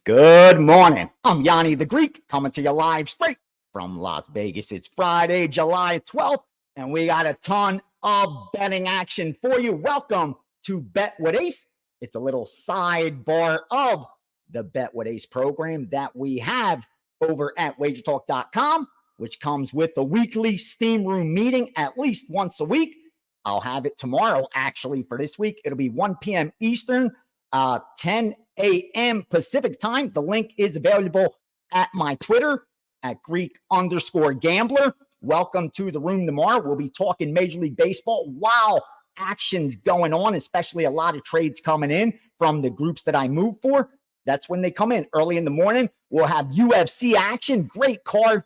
Good morning. I'm Gianni the Greek coming to you live straight from Las Vegas. It's Friday, July 12th, and we got a ton of betting action for you. Welcome to Bet with Ace. It's a little sidebar of the Bet with Ace program that we have over at wagertalk.com, which comes with a weekly steam room meeting at least once a week. I'll have it tomorrow, actually, for this week. It'll be 1 p.m. Eastern, 10 a.m. Pacific time. The link is available at my Twitter at Greek_gambler. Welcome to the room tomorrow. We'll be talking Major League Baseball while action's going on, especially a lot of trades coming in from the groups that I move for. That's when they come in early in the morning. We'll have UFC action. Great card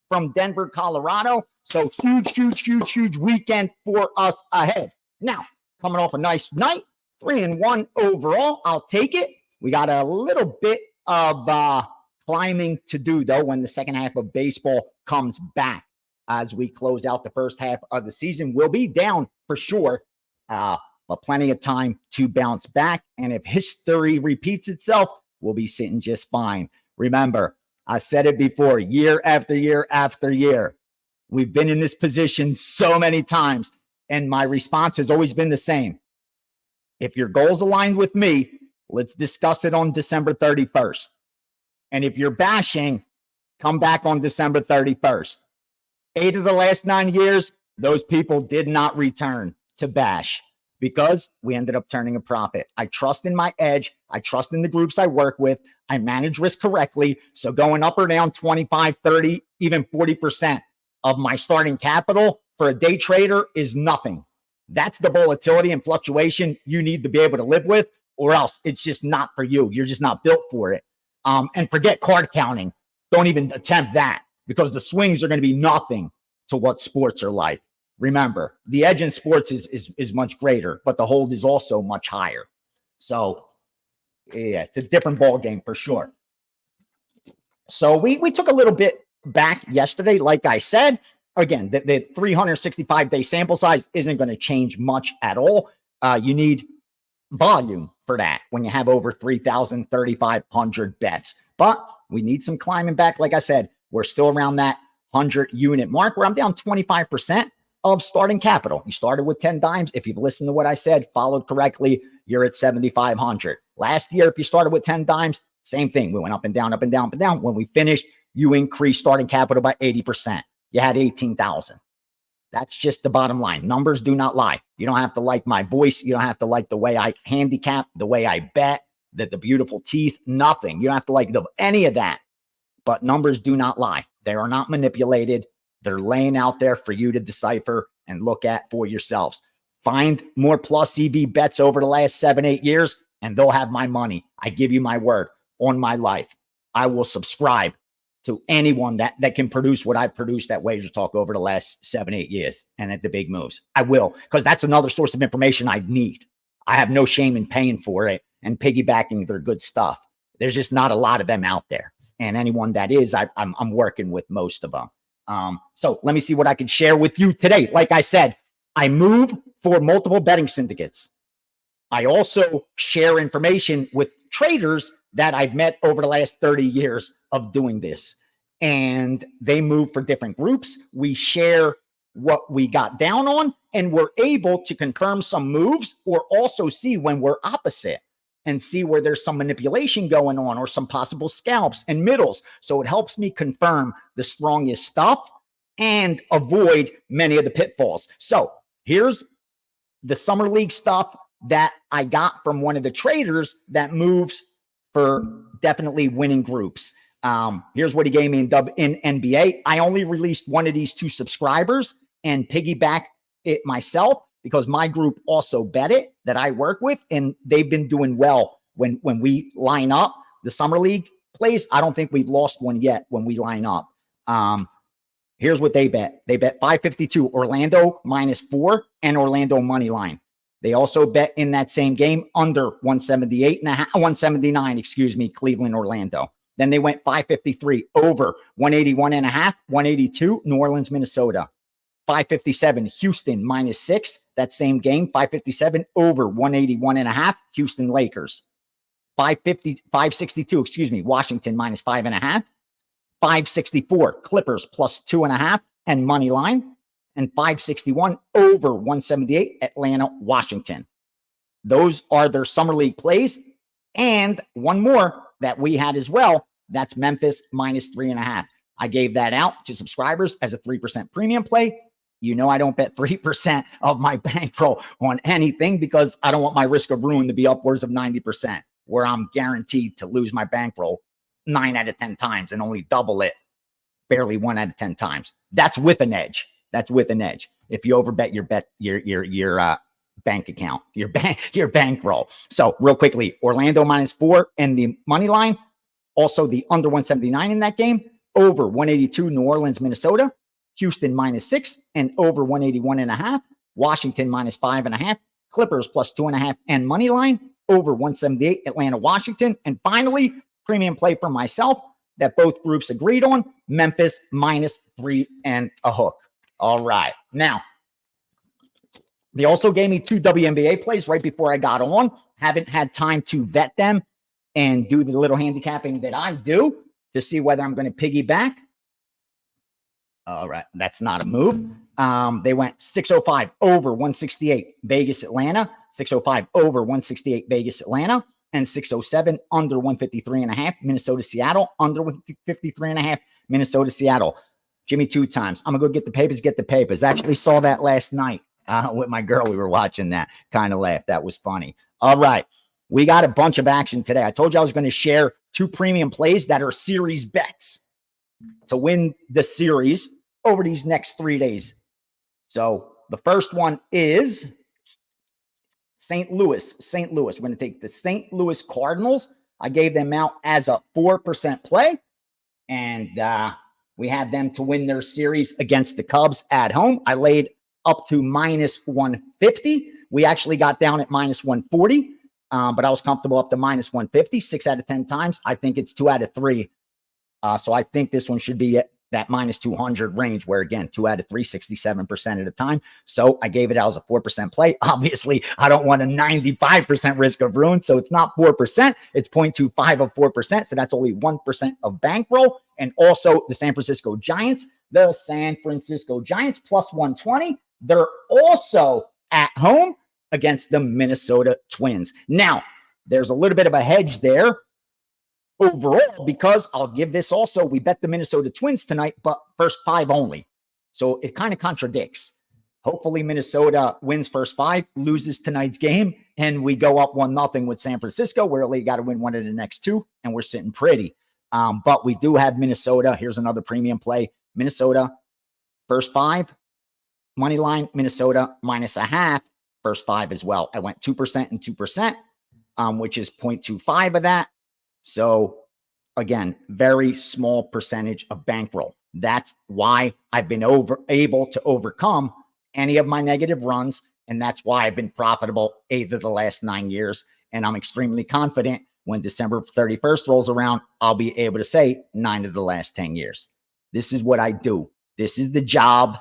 from Denver, Colorado. So huge weekend for us ahead. Now, coming off a nice night, 3-1 overall. I'll take it. We got a little bit of climbing to do, though, when the second half of baseball comes back. As we close out the first half of the season, we'll be down for sure, but plenty of time to bounce back. And if history repeats itself, we'll be sitting just fine. Remember, I said it before, year after year after year. We've been in this position so many times, and my response has always been the same. If your goal's aligned with me, let's discuss it on December 31st. And if you're bashing, come back on December 31st. 8 of the last 9 years, those people did not return to bash because we ended up turning a profit. I trust in my edge. I trust in the groups I work with. I manage risk correctly. So going up or down 25, 30, even 40% of my starting capital for a day trader is nothing. That's the volatility and fluctuation you need to be able to live with, or else it's just not for you. You're just not built for it. And forget card counting. Don't even attempt that because the swings are going to be nothing to what sports are like. Remember, the edge in sports is much greater, but the hold is also much higher. So, yeah, it's a different ball game for sure. So we took a little bit back yesterday, like I said. Again, the 365-day sample size isn't going to change much at all. You need volume for that when you have over 3,000, 3,500 bets. But we need some climbing back. Like I said, we're still around that 100-unit mark where I'm down 25% of starting capital. You started with 10 dimes. If you've listened to what I said, followed correctly, you're at 7,500. Last year, if you started with 10 dimes, same thing. We went up and down, up and down, up and down. When we finished, you increased starting capital by 80%. You had 18,000. That's just the bottom line. Numbers do not lie. You don't have to like my voice. You don't have to like the way I handicap, the way I bet, the beautiful teeth, nothing. You don't have to like any of that. But numbers do not lie. They are not manipulated. They're laying out there for you to decipher and look at for yourselves. Find more plus EV bets over the last 7-8 years, and they'll have my money. I give you my word on my life. I will subscribe to anyone that can produce what I've produced at Wager Talk over the last 7-8 years and at the big moves. I will, because that's another source of information I need. I have no shame in paying for it and piggybacking their good stuff. There's just not a lot of them out there. And anyone that is, I'm working with most of them. So let me see what I can share with you today. Like I said, I move for multiple betting syndicates. I also share information with traders that I've met over the last 30 years of doing this. And they move for different groups. We share what we got down on, and we're able to confirm some moves or also see when we're opposite and see where there's some manipulation going on or some possible scalps and middles. So it helps me confirm the strongest stuff and avoid many of the pitfalls. So here's the summer league stuff that I got from one of the traders that moves for definitely winning groups. Here's what he gave me in NBA. I only released one of these to subscribers and piggyback it myself because my group also bet it that I work with, and they've been doing well when we line up the summer league plays. I don't think we've lost one yet when we line up. Here's what they bet. They bet 552 Orlando -4 and Orlando money line. They also bet in that same game under 179, Cleveland, Orlando. Then they went 553 over 181.5, 182, New Orleans, Minnesota. 557, Houston -6. That same game, 557 over 181.5, Houston Lakers. 562, excuse me, Washington minus 5.5. 564, Clippers plus 2.5 and money line. And 561 over 178, Atlanta, Washington. Those are their summer league plays. And one more that we had as well, that's Memphis minus 3.5. I gave that out to subscribers as a 3% premium play. You know, I don't bet 3% of my bankroll on anything because I don't want my risk of ruin to be upwards of 90%, where I'm guaranteed to lose my bankroll 9 out of 10 times and only double it barely 1 out of 10 times. That's with an edge. That's with an edge. If you overbet your bank account, your bankroll. So real quickly, Orlando minus 4 and the money line. Also the under 179 in that game. Over 182, New Orleans, Minnesota. Houston minus 6 and over 181.5. Washington minus 5.5. Clippers plus 2.5 and money line. Over 178, Atlanta, Washington. And finally, premium play for myself that both groups agreed on. Memphis minus 3 and a hook. All right. Now, they also gave me 2 WNBA plays right before I got on. Haven't had time to vet them and do the little handicapping that I do to see whether I'm going to piggyback. All right. That's not a move. They went 605 over 168 Vegas, Atlanta. 605 over 168 Vegas, Atlanta. And 607 under 153.5 Minnesota, Seattle. Under 153.5 Minnesota, Seattle. Jimmy 2 times. I'm going to go get the papers. Actually saw that last night with my girl. We were watching that. Kind of laughed. That was funny. All right. We got a bunch of action today. I told you I was going to share 2 premium plays that are series bets to win the series over these next 3 days. So the first one is St. Louis. We're going to take the St. Louis Cardinals. I gave them out as a 4% play. And we had them to win their series against the Cubs at home. I laid up to minus 150. We actually got down at minus 140, but I was comfortable up to minus 150, 6 out of 10 times. I think it's 2 out of 3. So I think this one should be at that minus 200 range where, again, 2 out of 3, 67% of the time. So I gave it out as a 4% play. Obviously, I don't want a 95% risk of ruin. So it's not 4%. It's 0.25 of 4%. So that's only 1% of bankroll. And also the San Francisco Giants plus 120. They're also at home against the Minnesota Twins. Now, there's a little bit of a hedge there overall, because I'll give this also, we bet the Minnesota Twins tonight, but first 5 only. So it kind of contradicts. Hopefully Minnesota wins first 5, loses tonight's game, and we go up 1-0 with San Francisco, where they got to win one of the next 2, and we're sitting pretty. But we do have Minnesota. Here's another premium play. Minnesota, first 5, money line, Minnesota minus a half, first 5 as well. I went 2% and 2%, which is 0.25 of that. So again, very small percentage of bankroll. That's why I've been able to overcome any of my negative runs. And that's why I've been profitable 8 of the last 9 years. And I'm extremely confident when December 31st rolls around, I'll be able to say 9 of the last 10 years. This is what I do. This is the job.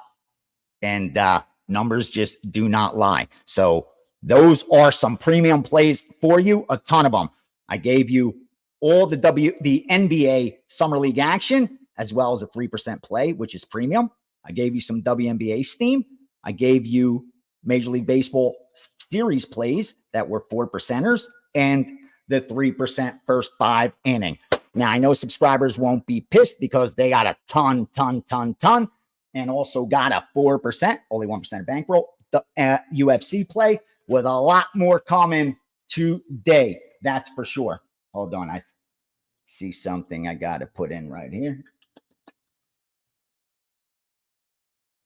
And numbers just do not lie. So those are some premium plays for you. A ton of them. I gave you all the NBA Summer League action, as well as a 3% play, which is premium. I gave you some WNBA steam. I gave you Major League Baseball series plays that were 4%ers and the 3% first 5 inning. Now, I know subscribers won't be pissed because they got a ton, and also got a 4%, only 1% of bankroll, the UFC play with a lot more coming today. That's for sure. Hold on. I see something I got to put in right here,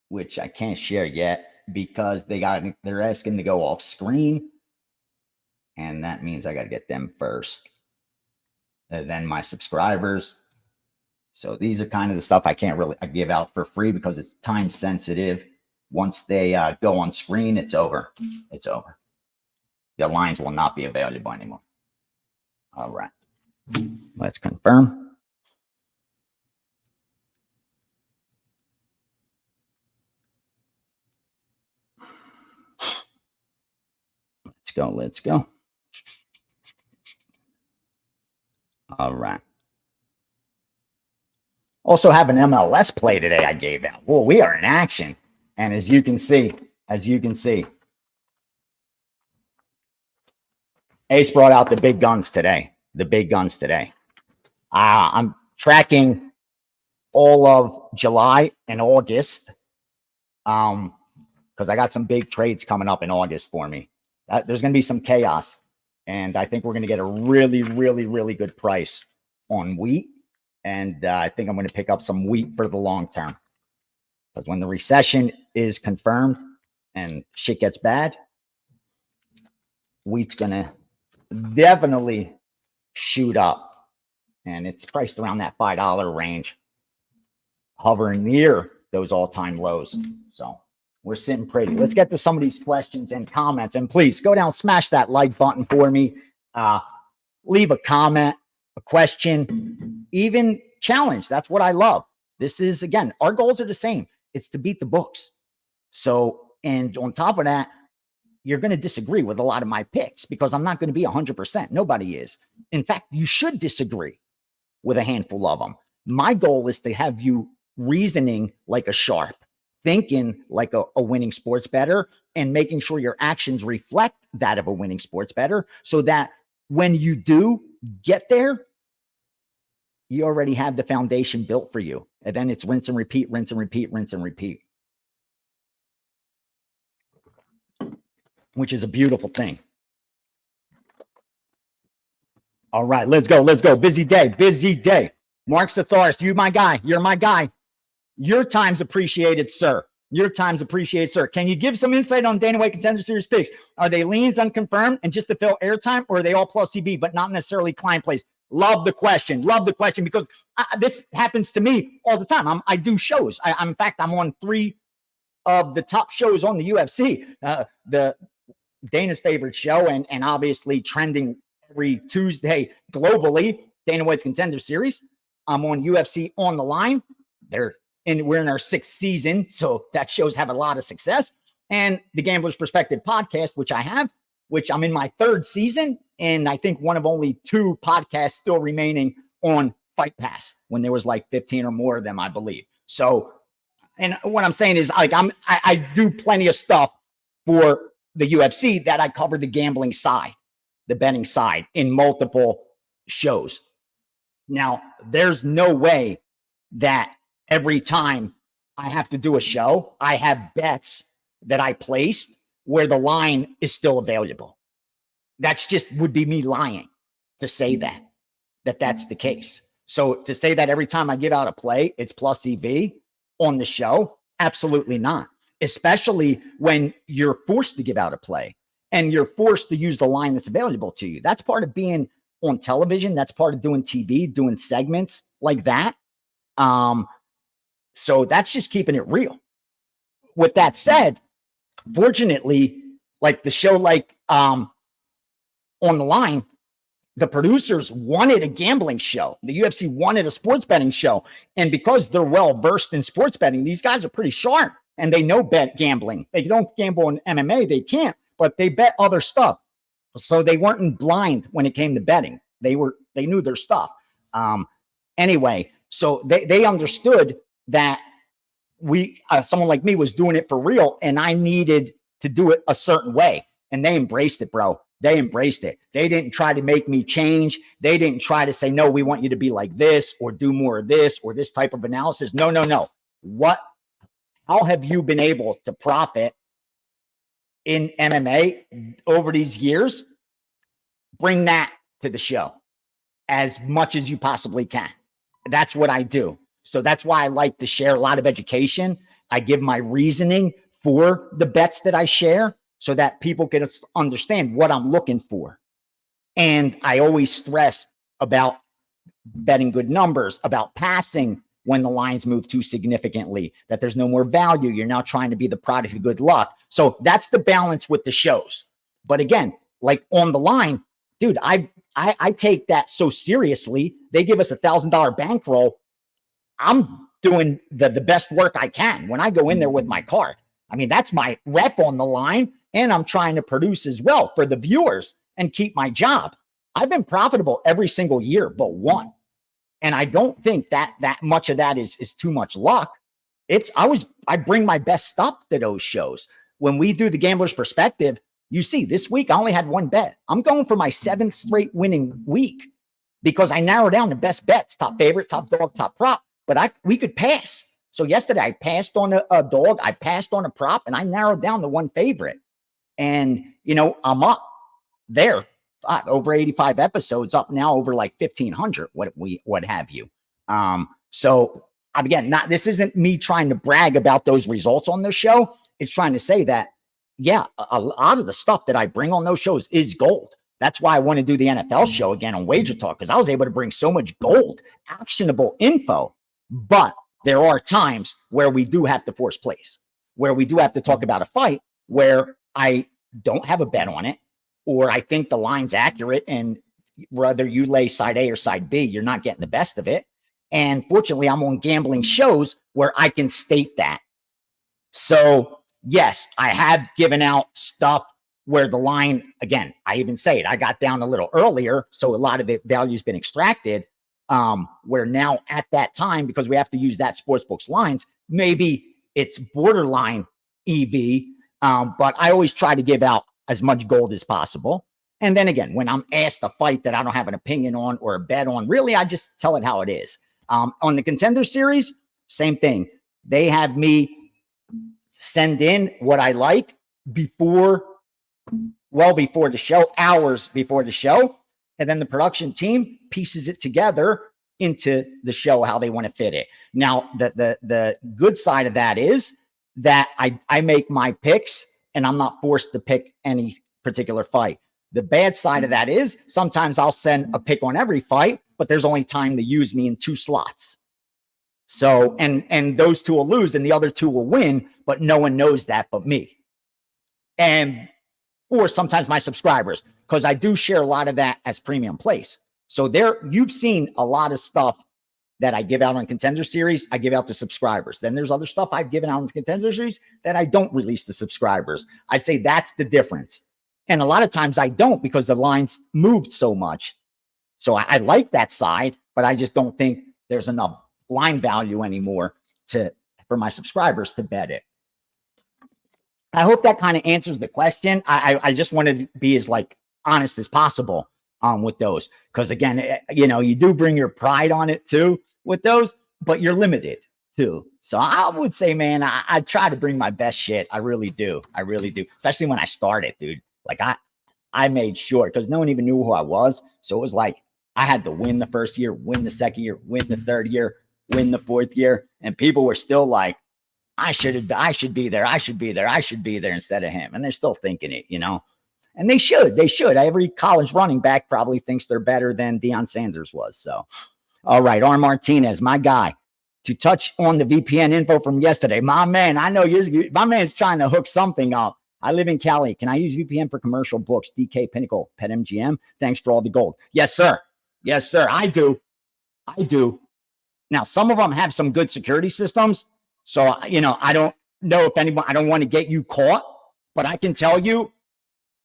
which I can't share yet because they're asking to go off screen. And that means I got to get them first, and then my subscribers. So these are kind of the stuff I give out for free because it's time sensitive. Once they go on screen, it's over. It's over. The lines will not be available anymore. All right. Let's confirm. Let's go. All right. Also have an MLS play today I gave out. Well, we are in action. And as you can see, Ace brought out the big guns today. I'm tracking all of July and August because I got some big trades coming up in August for me. There's going to be some chaos, and I think we're going to get a really, really, really good price on wheat. And I think I'm going to pick up some wheat for the long term because when the recession is confirmed and shit gets bad, wheat's going to definitely shoot up. And it's priced around that $5 range, hovering near those all-time lows. So we're sitting pretty. Let's get to some of these questions and comments. And please go down, smash that like button for me. Leave a comment, a question, even challenge. That's what I love. This is, again, our goals are the same. It's to beat the books. So, and on top of that, you're going to disagree with a lot of my picks because I'm not going to be 100%. Nobody is. In fact, you should disagree with a handful of them. My goal is to have you reasoning like a sharp, thinking like a winning sports bettor, and making sure your actions reflect that of a winning sports bettor so that when you do get there, you already have the foundation built for you. And then it's rinse and repeat, rinse and repeat, rinse and repeat, which is a beautiful thing. All right, let's go. Busy day. Mark Satharis, you're my guy. Your time's appreciated, sir. Can you give some insight on Dana White Contender Series picks? Are they leans unconfirmed and just to fill airtime, or are they all plus CB, but not necessarily client plays? Love the question because this happens to me all the time. I do shows. In fact, I'm on 3 of the top shows on the UFC. The Dana's favorite show and obviously trending every Tuesday globally, Dana White's Contender Series. I'm on UFC On the Line. We're in our 6th season, so that shows have a lot of success. And the Gambler's Perspective podcast, which I'm in my 3rd season, and I think one of only 2 podcasts still remaining on Fight Pass when there was like 15 or more of them, I believe. So, and what I'm saying is like I do plenty of stuff for the UFC that I cover the gambling side, the betting side in multiple shows. Now, there's no way that every time I have to do a show, I have bets that I placed where the line is still available. That's just would be me lying to say that's the case. So to say that every time I give out a play, it's plus EV on the show, absolutely not. Especially when you're forced to give out a play and you're forced to use the line that's available to you. That's part of being on television. That's part of doing TV, doing segments like that. So that's just keeping it real. With that said, fortunately, like the show, On the Line, the producers wanted a gambling show. The UFC wanted a sports betting show. And because they're well versed in sports betting, these guys are pretty sharp and they know bet gambling. They don't gamble in MMA. They can't, but they bet other stuff. So they weren't blind when it came to betting. They knew their stuff. Anyway, so they understood that someone like me was doing it for real and I needed to do it a certain way. And they embraced it, bro. They embraced it. They didn't try to make me change. They didn't try to say, no, we want you to be like this or do more of this or this type of analysis. No. How have you been able to profit in MMA over these years? Bring that to the show as much as you possibly can. That's what I do. So that's why I like to share a lot of education. I give my reasoning for the bets that I share so that people can understand what I'm looking for. And I always stress about betting good numbers, about passing when the lines move too significantly, that there's no more value. You're now trying to be the product of good luck. So that's the balance with the shows. But again, like On the Line, dude, I take that so seriously. They give us $1,000 bankroll. I'm doing the best work I can when I go in there with my card. I mean, that's my rep on the line, and I'm trying to produce as well for the viewers and keep my job. I've been profitable every single year but one. And I don't think that much of that is too much luck. I bring my best stuff to those shows. When we do the Gambler's Perspective, you see, this week I only had one bet. I'm going for my 7th straight winning week because I narrowed down the best bets, top favorite, top dog, top prop. But we could pass. So yesterday I passed on a dog, I passed on a prop, and I narrowed down the one favorite. And, I'm up there. Over 85 episodes, up now over like 1,500, what have you. So again, this isn't me trying to brag about those results on the show. It's trying to say that, yeah, a lot of the stuff that I bring on those shows is gold. That's why I want to do the NFL show again on Wager Talk, because I was able to bring so much gold, actionable info. But there are times where we do have to force plays, where we do have to talk about a fight where I don't have a bet on it, or I think the line's accurate, and whether you lay side A or side B, you're not getting the best of it. And fortunately, I'm on gambling shows where I can state that. So yes, I have given out stuff where the line, again, I even say it, I got down a little earlier, so a lot of the value's been extracted, where now at that time, because we have to use that sportsbook's lines, maybe it's borderline EV, but I always try to give out as much gold as possible. And then again, when I'm asked a fight that I don't have an opinion on or a bet on, really, I just tell it how it is. On the Contender series, same thing. They have me send in what I like well before the show, hours before the show. And then the production team pieces it together into the show, how they want to fit it. Now, the good side of that is that I make my picks and I'm not forced to pick any particular fight. The bad side of that is sometimes I'll send a pick on every fight, but there's only time to use me in 2 slots. So, and those 2 will lose and the other 2 will win, but no one knows that but me. Or sometimes my subscribers, because I do share a lot of that as premium plays. So you've seen a lot of stuff that I give out on Contender series, I give out to subscribers. Then there's other stuff I've given out on the Contender series that I don't release to subscribers. I'd say that's the difference. And a lot of times I don't, because the lines moved so much. So I like that side, but I just don't think there's enough line value anymore for my subscribers to bet it. I hope that kind of answers the question. I just wanted to be as honest as possible with those. Because again, you do bring your pride on it too with those, but you're limited too. So I would say, man, I try to bring my best shit. I really do. I really do. Especially when I started, dude. I made sure, because no one even knew who I was. So it was like I had to win the first year, win the second year, win the third year, win the fourth year. And people were still like, I should be there. I should be there. I should be there instead of him. And they're still thinking it, and they should. Every college running back probably thinks they're better than Deion Sanders was. So, all right. R. Martinez, my guy, to touch on the VPN info from yesterday. My man, I know my man's trying to hook something up. I live in Cali. Can I use VPN for commercial books? DK, Pinnacle, Pet MGM. Thanks for all the gold. Yes, sir. Yes, sir. I do. Now, some of them have some good security systems. So, I don't know if anyone, I don't want to get you caught, but I can tell you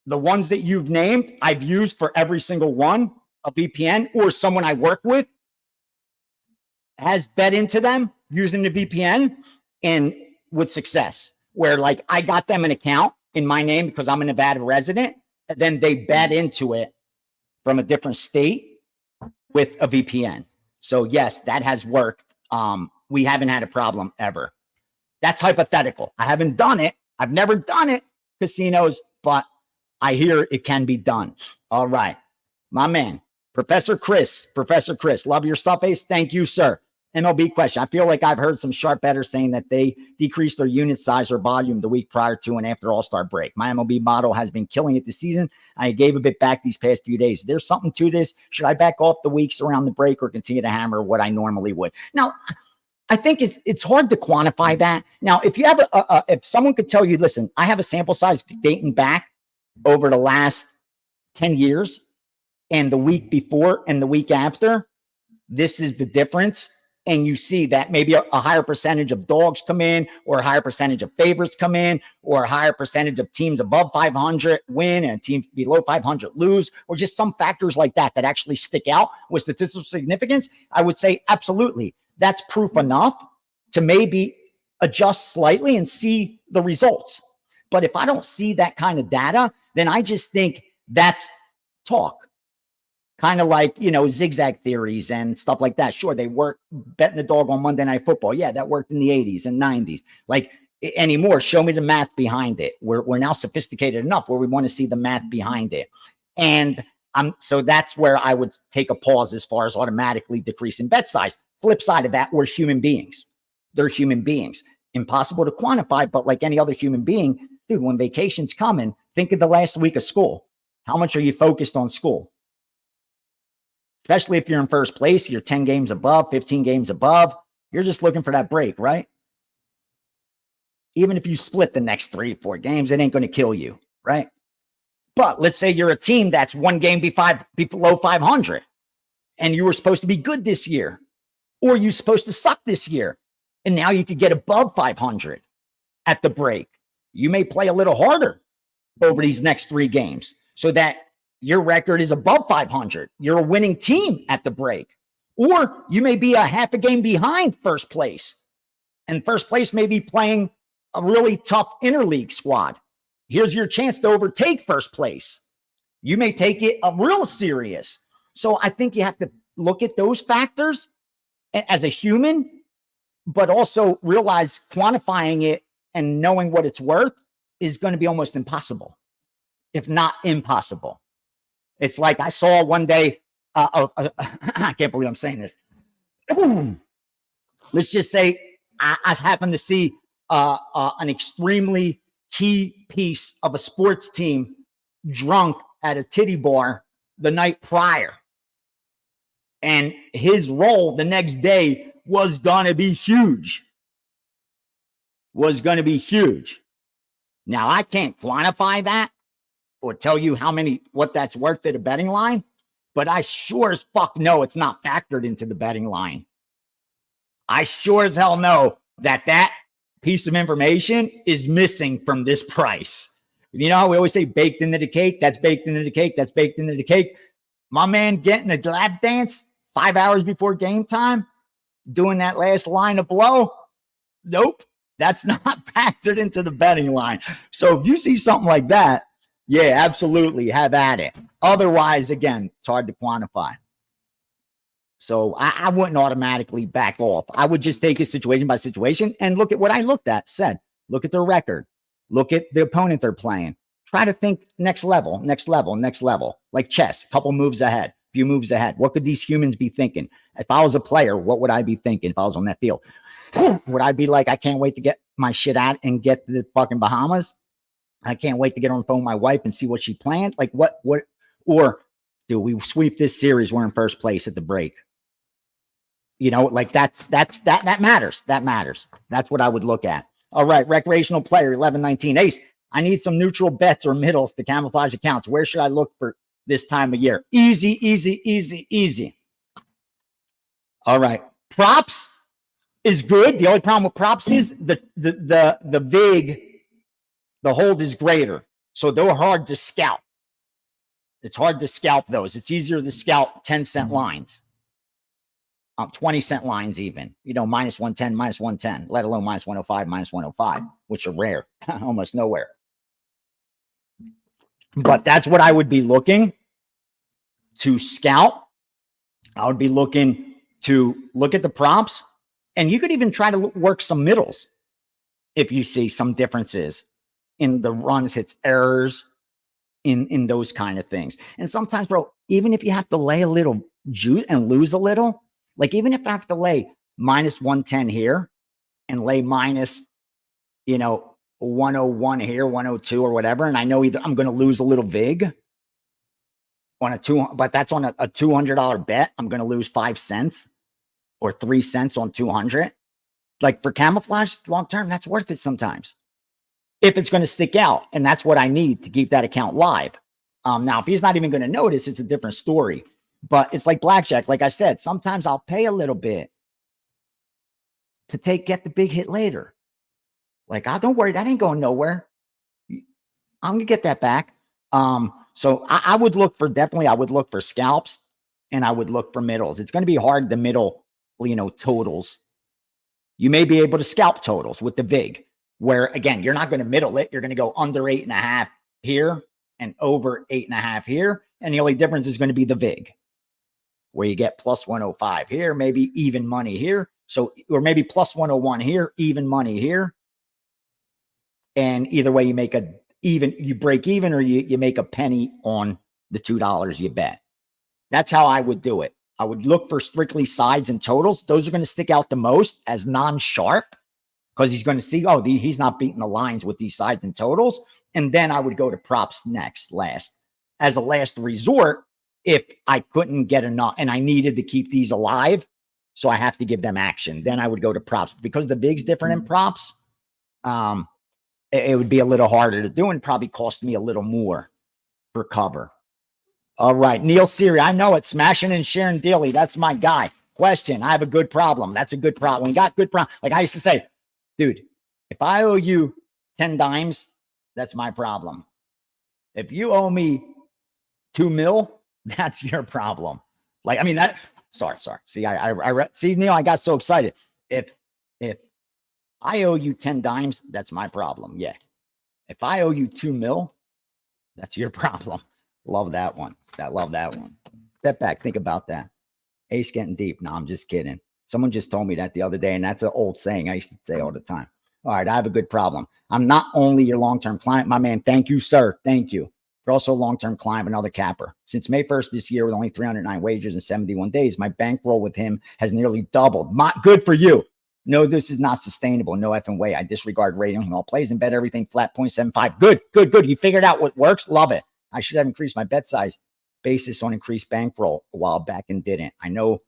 the ones that you've named, I've used for every single one, a VPN, or someone I work with has bet into them using the VPN and with success, where I got them an account in my name because I'm a Nevada resident, and then they bet into it from a different state with a VPN. So yes, that has worked. We haven't had a problem ever. That's hypothetical. I haven't done it. I've never done it, casinos, but I hear it can be done. All right. My man, Professor Chris, love your stuff, Ace. Thank you, sir. MLB question. I feel like I've heard some sharp bettors saying that they decreased their unit size or volume the week prior to and after All-Star break. My MLB model has been killing it this season. I gave a bit back these past few days. There's something to this. Should I back off the weeks around the break or continue to hammer what I normally would? Now, I think it's hard to quantify that. Now, if you have if someone could tell you, listen, I have a sample size dating back over the last 10 years and the week before and the week after, this is the difference. and you see that maybe a higher percentage of dogs come in, or a higher percentage of favorites come in, or a higher percentage of teams above 500 win and teams below 500 lose, or just some factors like that that actually stick out with statistical significance, I would say absolutely. That's proof enough to maybe adjust slightly and see the results. But if I don't see that kind of data, then I just think that's talk. Kind of like, zigzag theories and stuff like that. Sure, they work betting the dog on Monday Night Football. Yeah, that worked in the 80s and 90s. Like anymore, show me the math behind it. We're now sophisticated enough where we want to see the math behind it. And so that's where I would take a pause as far as automatically decreasing bet size. Flip side of that, we're human beings. They're human beings. Impossible to quantify, but like any other human being, dude, when vacation's coming, think of the last week of school. How much are you focused on school? Especially if you're in first place, you're 10 games above, 15 games above. You're just looking for that break, right? Even if you split the next 3-4 games, it ain't going to kill you, right? But let's say you're a team that's one game below 500, and you were supposed to be good this year, or you're supposed to suck this year, and now you could get above 500 at the break. You may play a little harder over these next 3 games so that your record is above 500. You're a winning team at the break. Or you may be a half a game behind first place. And first place may be playing a really tough interleague squad. Here's your chance to overtake first place. You may take it real serious. So I think you have to look at those factors as a human, but also realize quantifying it and knowing what it's worth is going to be almost impossible, if not impossible. It's like I saw one day, I can't believe I'm saying this. Let's just say I happened to see an extremely key piece of a sports team drunk at a titty bar the night prior. And his role the next day was going to be huge. Now, I can't quantify that or tell you what that's worth at a betting line, but I sure as fuck know it's not factored into the betting line. I sure as hell know that piece of information is missing from this price. We always say baked into the cake. That's baked into the cake. That's baked into the cake. My man getting a lap dance 5 hours before game time, doing that last line of blow. Nope. That's not factored into the betting line. So if you see something like that, yeah, absolutely, have at it. Otherwise, again, it's hard to quantify. So I wouldn't automatically back off. I would just take it situation by situation and look at what I said. Look at their record. Look at the opponent they're playing. Try to think next level. Like chess, a couple moves ahead, few moves ahead. What could these humans be thinking? If I was a player, what would I be thinking if I was on that field? Would I be like, I can't wait to get my shit out and get to the fucking Bahamas? I can't wait to get on the phone with my wife and see what she planned. Like what, or do we sweep this series? We're in first place at the break. Like that matters. That matters. That's what I would look at. All right. Recreational player 1119 Ace. I need some neutral bets or middles to camouflage accounts. Where should I look for this time of year? Easy. All right. Props is good. The only problem with props is the vig, the hold is greater. So they're hard to scalp. It's hard to scalp those. It's easier to scalp 10-cent lines. 20-cent lines even. Minus 110, minus 110, let alone minus 105, minus 105, which are rare. Almost nowhere. But that's what I would be looking to scalp. I would be looking to look at the props. And you could even try to work some middles if you see some differences in the runs, hits, errors, in those kind of things. And sometimes, bro, even if you have to lay a little juice and lose a little, like even if I have to lay minus 110 here and lay minus, 101 here, 102 or whatever, and I know either I'm going to lose a little vig on but that's on a $200 bet. I'm going to lose 5 cents or 3 cents on 200. Like for camouflage long term, that's worth it sometimes if it's going to stick out. And that's what I need to keep that account live. Now, if he's not even going to notice, it's a different story. But it's like blackjack. Like I said, sometimes I'll pay a little bit to get the big hit later. Like, oh, don't worry, that ain't going nowhere. I'm gonna get that back. So I would look for I would look for scalps, and I would look for middles. It's going to be hard to middle, totals. You may be able to scalp totals with the VIG, where again, you're not going to middle it. You're going to go under 8.5 here and over 8.5 here. And the only difference is going to be the VIG, where you get plus 105 here, maybe even money here. So, or maybe plus 101 here, even money here. And either way, you make you break even, or you make a penny on the $2 you bet. That's how I would do it. I would look for strictly sides and totals. Those are going to stick out the most as non-sharp, because he's going to see, oh, he's not beating the lines with these sides and totals. And then I would go to props last. As a last resort, if I couldn't get enough and I needed to keep these alive, so I have to give them action, then I would go to props. Because the VIG's different in props, it would be a little harder to do and probably cost me a little more for cover. All right, Neil Siri, I know it. Smashing and sharing daily. That's my guy. Question, I have a good problem. That's a good problem. We got good problem. Like I used to say, dude, if I owe you 10 dimes, that's my problem. If you owe me 2 mil, that's your problem. Like, I mean, sorry. See, see, Neil, I got so excited. If I owe you 10 dimes, that's my problem. Yeah. If I owe you 2 mil, that's your problem. Love that one. Love that one. Step back. Think about that. Ace getting deep. No, I'm just kidding. Someone just told me that the other day, and that's an old saying I used to say all the time. All right, I have a good problem. I'm not only your long-term client, my man. Thank you, sir. Thank you. But also a long-term client, another capper. Since May 1st this year, with only 309 wagers in 71 days, my bankroll with him has nearly doubled. Good for you. No, this is not sustainable. No effing way. I disregard rating on all plays and bet everything flat 0.75. Good. You figured out what works. Love it. I should have increased my bet size basis on increased bankroll a while back and didn't. I know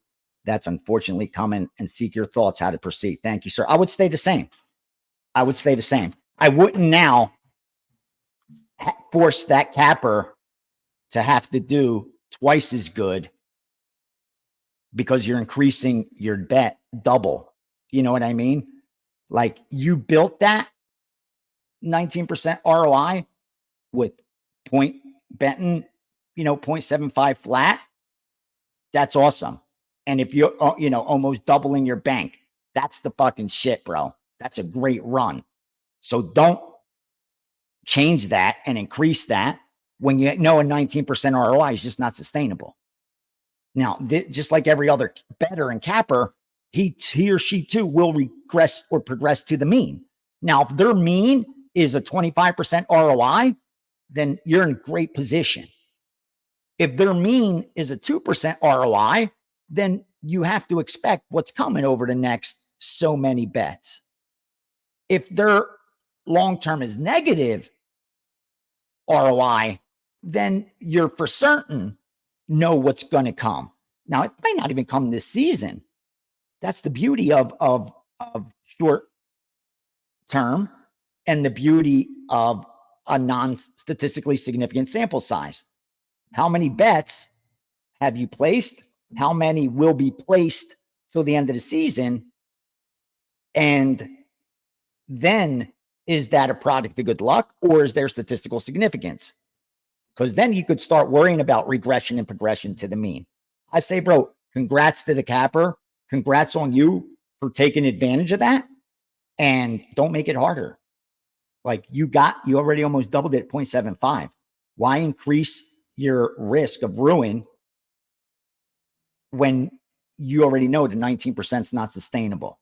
that's unfortunately coming, and seek your thoughts how to proceed. Thank you, sir. I would stay the same. I wouldn't now force that capper to have to do twice as good because you're increasing your bet double. You know what I mean? Like, you built that 19% ROI with point betting, 0.75 flat. That's awesome. And if you're, almost doubling your bank, that's the fucking shit, bro. That's a great run. So don't change that and increase that when you know a 19% ROI is just not sustainable. Now, just like every other bettor and capper, he or she too will regress or progress to the mean. Now, if their mean is a 25% ROI, then you're in great position. If their mean is a 2% ROI, then you have to expect what's coming over the next so many bets. If their long-term is negative ROI, then you're for certain know what's going to come. Now, it might not even come this season. That's the beauty of short term and the beauty of a non-statistically significant sample size. How many bets have you placed? How many will be placed till the end of the season? And then, is that a product of good luck, or is there statistical significance? Because then you could start worrying about regression and progression to the mean. I say, bro, congrats to the capper. Congrats on you for taking advantage of that. And don't make it harder. Like, you already almost doubled it at 0.75. Why increase your risk of ruin when you already know the 19% is not sustainable?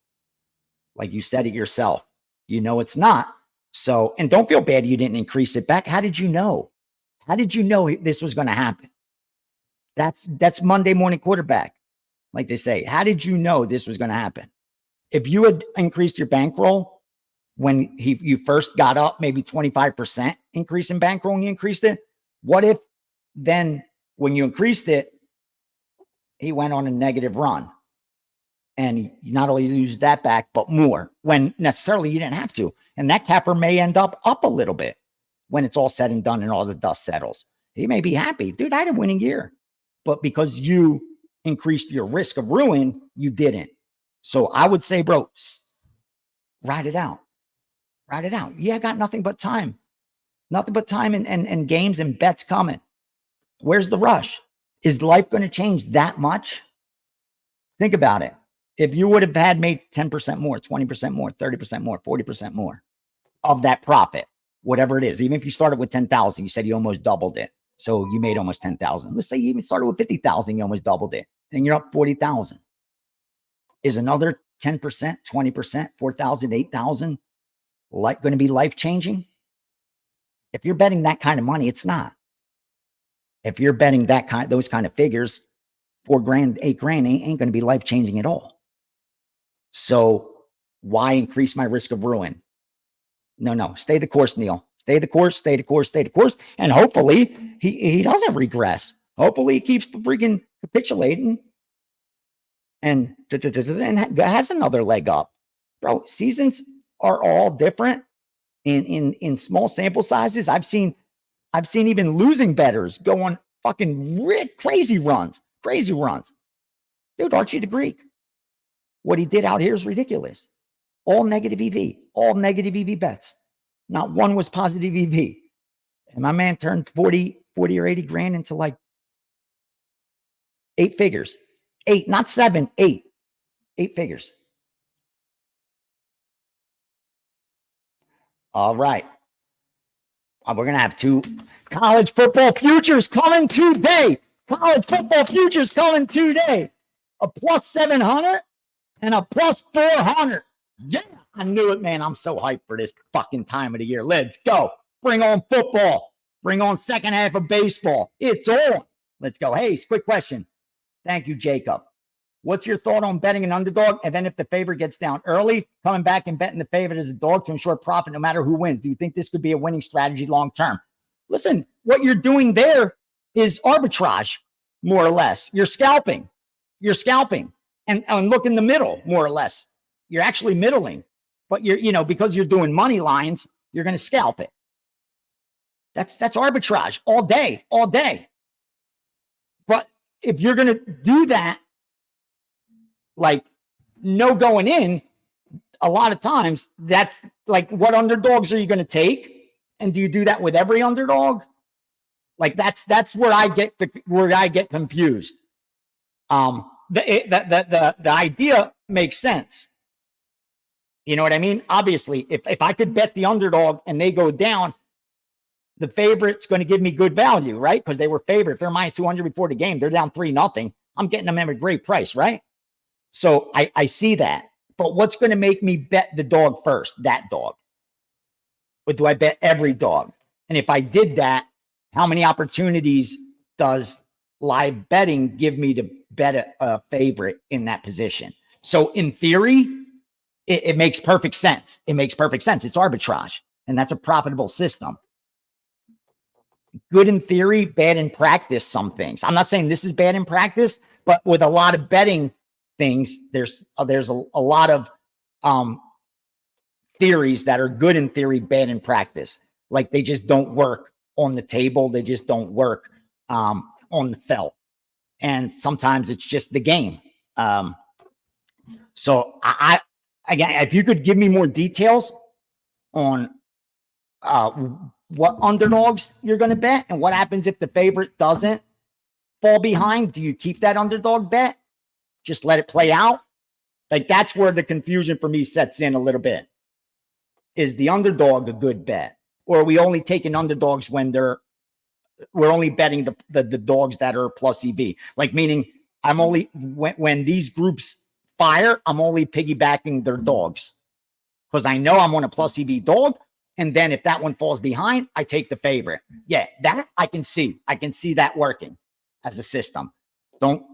Like, you said it yourself. You know it's not. So, and don't feel bad you didn't increase it back. How did you know? How did you know this was going to happen? That's Monday morning quarterback. Like they say, how did you know this was going to happen? If you had increased your bankroll when you first got up, maybe 25% increase in bankroll and you increased it, what if then when you increased it, he went on a negative run and you not only lose that back, but more, when necessarily you didn't have to. And that capper may end up a little bit when it's all said and done and all the dust settles. He may be happy. Dude, I had a winning year. But because you increased your risk of ruin, you didn't. So I would say, bro, ride it out. Ride it out. Yeah, I got nothing but time. Nothing but time and games and bets coming. Where's the rush? Is life going to change that much? Think about it. If you would have had made 10% more, 20% more, 30% more, 40% more of that profit, whatever it is, even if you started with 10,000, you said you almost doubled it. So you made almost 10,000. Let's say you even started with 50,000, you almost doubled it, and you're up 40,000. Is another 10%, 20%, 4,000, 8,000 like going to be life changing? If you're betting that kind of money, it's not. If you're betting those kind of figures, $4,000, $8,000 ain't going to be life changing at all. So why increase my risk of ruin? No, stay the course, Neil. Stay the course, stay the course, stay the course. And hopefully he doesn't regress. Hopefully he keeps freaking capitulating and has another leg up. Bro, seasons are all different in small sample sizes. I've seen even losing bettors go on fucking crazy runs. Dude, Archie the Greek, what he did out here is ridiculous. All negative EV bets. Not one was positive EV. And my man turned 40 or 80 grand into like 8 figures. 8, not 7, 8. 8 figures. All right. We're going to have 2 college football futures coming today. A plus 700 and a plus 400. Yeah, I knew it, man. I'm so hyped for this fucking time of the year. Let's go. Bring on football. Bring on second half of baseball. It's on. Let's go. Hey, quick question. Thank you, Jacob. What's your thought on betting an underdog? And then if the favorite gets down early, coming back and betting the favorite as a dog to ensure profit no matter who wins. Do you think this could be a winning strategy long term? Listen, what you're doing there is arbitrage, more or less. You're scalping. And look in the middle, more or less. You're actually middling. But because you're doing money lines, you're going to scalp it. That's arbitrage all day. But if you're going to do that, like no going in, a lot of times that's like, what underdogs are you going to take? And do you do that with every underdog? Like that's where I get confused. The idea makes sense. You know what I mean? Obviously, if I could bet the underdog and they go down, the favorite's going to give me good value, right? Because they were favored. If they're minus 200 before the game, they're down 3-0. I'm getting them at a great price, right? So I see that. But what's going to make me bet the dog first? That dog. Or do I bet every dog? And if I did that, how many opportunities does live betting give me to bet a favorite in that position? So in theory, it makes perfect sense. It's arbitrage, and that's a profitable system. Good in theory, bad in practice, some things. I'm not saying this is bad in practice, but with a lot of betting things, there's a lot of theories that are good in theory, bad in practice. Like they just don't work on the table. They just don't work on the felt. And sometimes it's just the game. So again, if you could give me more details on what underdogs you're going to bet and what happens if the favorite doesn't fall behind. Do you keep that underdog bet? Just let it play out? Like that's where the confusion for me sets in a little bit. Is the underdog a good bet? Or are we only taking underdogs when we're only betting the dogs that are plus EV? Like meaning I'm only, when these groups fire, I'm only piggybacking their dogs because I know I'm on a plus EV dog. And then if that one falls behind, I take the favorite. Yeah, that I can see. I can see that working as a system. Don't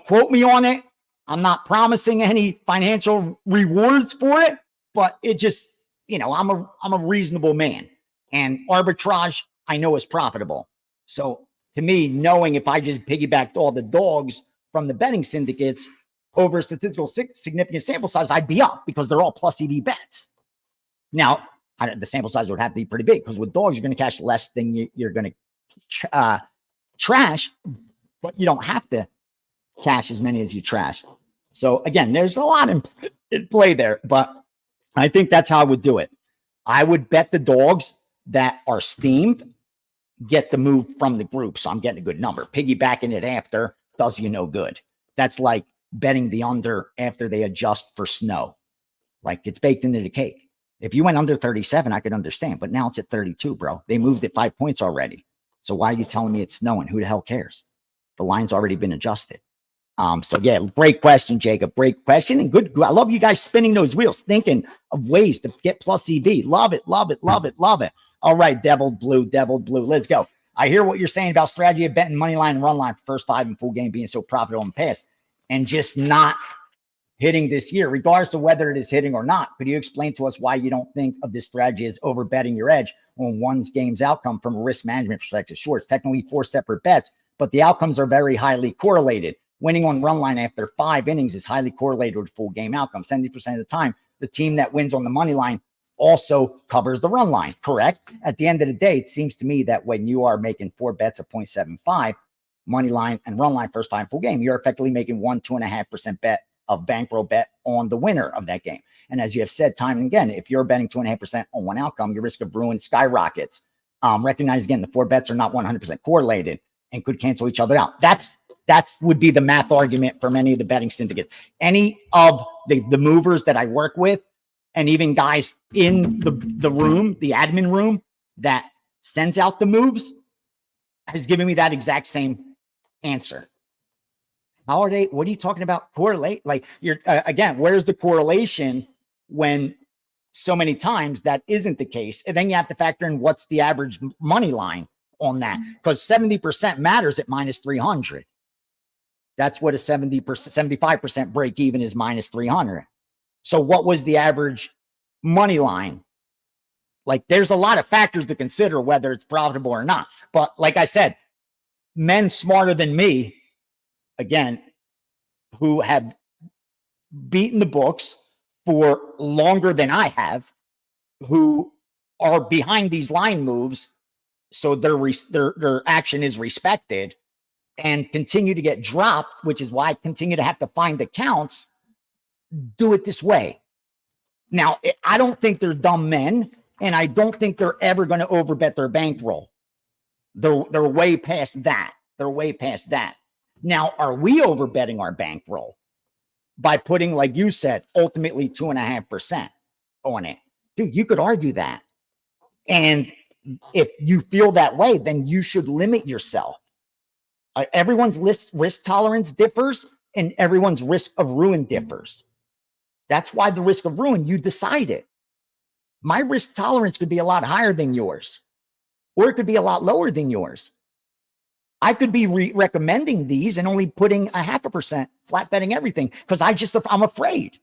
quote me on it. I'm not promising any financial rewards for it, but it just, I'm a reasonable man, and arbitrage I know is profitable. So to me, knowing if I just piggybacked all the dogs from the betting syndicates over a statistical significant sample size, I'd be up because they're all plus EV bets. Now, the sample size would have to be pretty big because with dogs, you're going to cash less than you're going to trash, but you don't have to cash as many as you trash. So again, there's a lot in play there, but I think that's how I would do it. I would bet the dogs that are steamed get the move from the group. So I'm getting a good number. Piggybacking it after does you no good. That's like betting the under after they adjust for snow. Like it's baked into the cake. If you went under 37, I could understand, but now it's at 32, bro. They moved it 5 points already. So why are you telling me it's snowing? Who the hell cares? The line's already been adjusted. So yeah, great question, Jacob. Great question. And good. I love you guys spinning those wheels, thinking of ways to get plus EV. Love it, love it, love it, love it. All right, deviled blue. Let's go. I hear what you're saying about strategy of betting money line and run line for first 5 in full game being so profitable in the past and just not hitting this year, regardless of whether it is hitting or not. Could you explain to us why you don't think of this strategy as over betting your edge on one's game's outcome from a risk management perspective? Sure, it's technically 4 separate bets, but the outcomes are very highly correlated. Winning on run line after 5 innings is highly correlated with full game outcome. 70% of the time, the team that wins on the money line also covers the run line, correct? At the end of the day, it seems to me that when you are making 4 bets of 0.75, money line and run line first 5 full game, you're effectively making 2.5% bet of bankroll bet on the winner of that game. And as you have said time and again, if you're betting 2.5% on one outcome, your risk of ruin skyrockets. Recognize again, the 4 bets are not 100% correlated and could cancel each other out. That would be the math argument for many of the betting syndicates. Any of the movers that I work with, and even guys in the room, the admin room that sends out the moves, has given me that exact same answer. How are they? What are you talking about? Correlate? Like you're again, where's the correlation when so many times that isn't the case? And then you have to factor in what's the average money line on that, because 70% matters at minus 300. That's what a 70%, 75% break even is, minus 300. So what was the average money line? Like there's a lot of factors to consider whether it's profitable or not. But like I said, men smarter than me, again, who have beaten the books for longer than I have, who are behind these line moves, so their action is respected, and continue to get dropped, which is why I continue to have to find accounts, do it this way. Now, I don't think they're dumb men, and I don't think they're ever going to overbet their bankroll. They're way past that. They're way past that. Now, are we overbetting our bankroll by putting, like you said, ultimately 2.5% on it? Dude, you could argue that. And if you feel that way, then you should limit yourself. Everyone's risk tolerance differs, and everyone's risk of ruin differs. That's why the risk of ruin, you decide it. My risk tolerance could be a lot higher than yours, or it could be a lot lower than yours. I could be recommending these and only putting 0.5%, flat betting everything, because I'm afraid.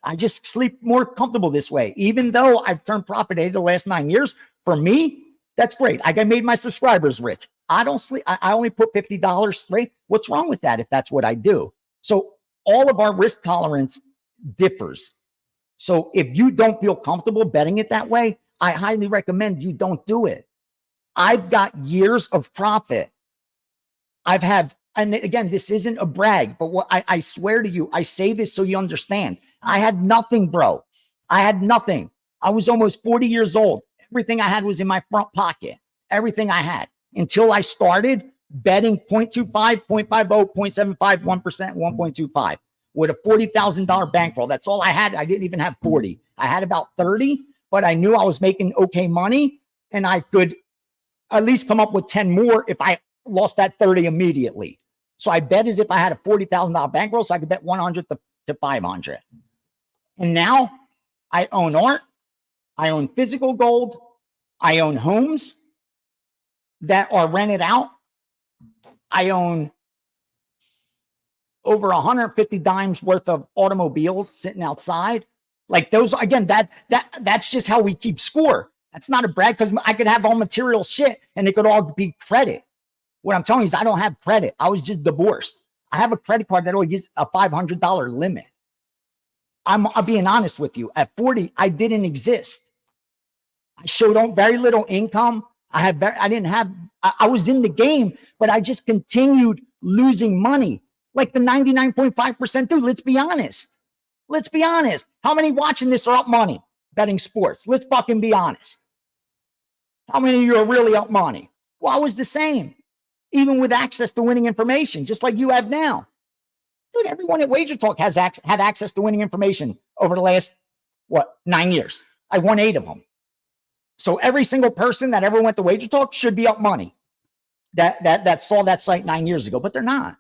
I just sleep more comfortable this way. Even though I've turned profit the last 9 years, for me, that's great. I made my subscribers rich. I don't sleep. I only put $50 straight. What's wrong with that if that's what I do? So all of our risk tolerance differs. So if you don't feel comfortable betting it that way, I highly recommend you don't do it. I've got years of profit. And again, this isn't a brag, but what I swear to you, I say this so you understand. I had nothing, bro. I had nothing. I was almost 40 years old. Everything I had was in my front pocket. Everything I had until I started betting 0.25, 0.50, 0.75, 1%, 1.25 with a $40,000 bankroll. That's all I had. I didn't even have 40. I had about 30, but I knew I was making okay money, and I could at least come up with 10 more if I lost that 30 immediately. So I bet as if I had a $40,000 bankroll, so I could bet 100 to 500. And now I own art. I own physical gold. I own homes that are rented out. I own over 150 dimes worth of automobiles sitting outside. Like those, again, that's just how we keep score. That's not a brag, because I could have all material shit and it could all be credit. What I'm telling you is I don't have credit. I was just divorced. I have a credit card that only gives a $500 limit. I'm being honest with you. At 40, I didn't exist. I showed very little income. I was in the game, but I just continued losing money. Like the 99.5% dude, let's be honest. Let's be honest. How many watching this are up money betting sports? Let's fucking be honest. How many of you are really up money? Well, I was the same, even with access to winning information, just like you have now. Dude, everyone at Wager Talk had access to winning information over the last, 9 years. I won 8 of them. So every single person that ever went to Wager Talk should be up money that saw that site 9 years ago, but they're not.